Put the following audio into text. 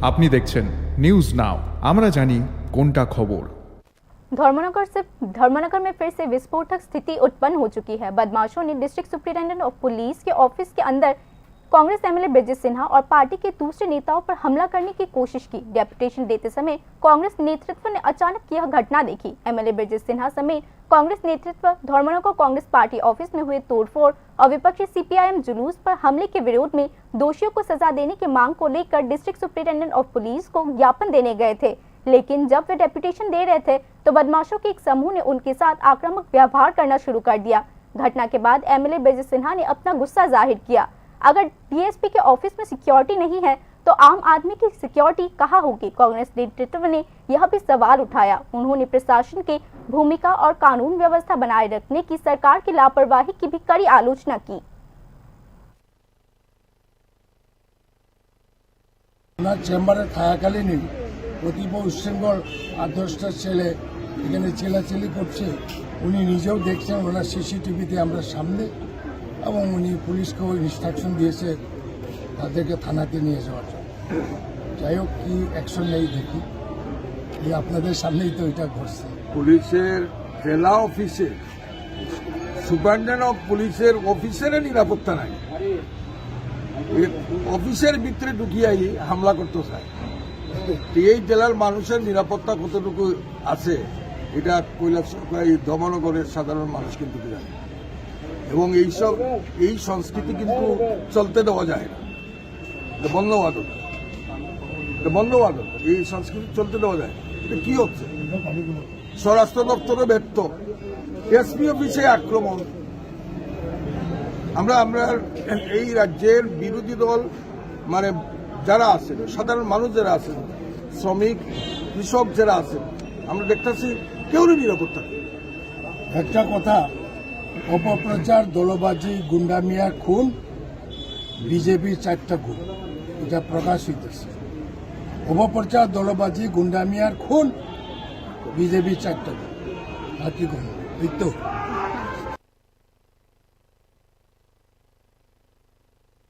আপনি দেখছেন news now, আমরা জানি কোনটা खबर। धर्मनगर में फिर से विस्फोटक स्थिति उत्पन्न हो चुकी है। बदमाशों ने डिस्ट्रिक्ट सुप्रिंटेंडेंट ऑफ पुलिस के ऑफिस के अंदर कांग्रेस एमएलए ब्रजेश सिन्हा और पार्टी के दूसरे नेताओं पर हमला करने की कोशिश की। डेपुटेशन देते समय कांग्रेस नेतृत्व ने अचानक यह घटना देखी। एमएलए ब्रजेश सिन्हा समेत कांग्रेस नेतृत्व धर्मनगर कांग्रेस पार्टी ऑफिस में हुए तोड़फोड़ और विपक्षी सीपीआईएम जुलूस पर हमले के विरोध में दोषियों को सजा देने की मांग को लेकर डिस्ट्रिक्ट सुप्रिंटेंडेंट ऑफ पुलिस को ज्ञापन देने गए थे। लेकिन जब वे डेपुटेशन दे रहे थे तो बदमाशों के एक समूह ने उनके साथ आक्रामक व्यवहार करना शुरू कर दिया। घटना के बाद एमएलए ब्रजेश सिन्हा ने अपना गुस्सा जाहिर किया। अगर डीएसपी के ऑफिस में सिक्योरिटी नहीं है तो आम आदमी की सिक्योरिटी कहाँ होगी? कांग्रेस नेतृत्व ने यह भी सवाल उठाया। उन्होंने प्रशासन की भूमिका और कानून व्यवस्था बनाए रखने की सरकार की लापरवाही की भी कड़ी आलोचना की। চেম্বারে থাকাকালীনই অতীব উচ্ছৃঙ্খল আদর্শটা ছেলে এখানে চিল্লাচিল্লি করছে। উনি নিজেও দেখছেন, ওনার সিসিটিভিতে আমরা সামনে, এবং উনি পুলিশকেও ইনস্ট্রাকশন দিয়েছে তাদেরকে থানাতে নিয়ে যাওয়ার জন্য। যাই হোক, কি অ্যাকশন নেই দেখি। এই আপনাদের সামনেই তো এটা ঘটছে। পুলিশের জেলা অফিসে সুপারিনটেন্ডেন্ট অফ পুলিশের অফিসের নিরাপত্তা নাই, অফিসের ভিতরে ঢুকিয়াই হামলা করতে চায়। এই জেলার মানুষের নিরাপত্তা কতটুকু আছে এটা ধর্মনগরের সাধারণ মানুষ কিন্তু জানে, এবং এই সংস্কৃতি কিন্তু চলতে দেওয়া যায় না। বন্ধ হওয়া দরকার, বন্ধ হওয়া দরকার। এই সংস্কৃতি চলতে দেওয়া যায়। এটা কি হচ্ছে? স্বরাষ্ট্র দপ্তরে ব্যর্থ, এসপি অফিসে আক্রমণ। আমরা এই রাজ্যের বিরোধী দল মানে যারা আছেন, সাধারণ মানুষ যারা আছেন, শ্রমিক কৃষক যারা আছেন, আমরা দেখতেছি কেউরই নিরাপত্তা নেই। একটা কথা, অপপ্রচার, দলবাজি, গুন্ডামিয়ার খুন, বিজেপির 4টা গুণ, এটা প্রকাশ হইতেছে। অপপ্রচার, দলবাজি, গুন্ডামিয়ার খুন, বিজেপির 4টা গুণ। আর কি করুন, এই তো।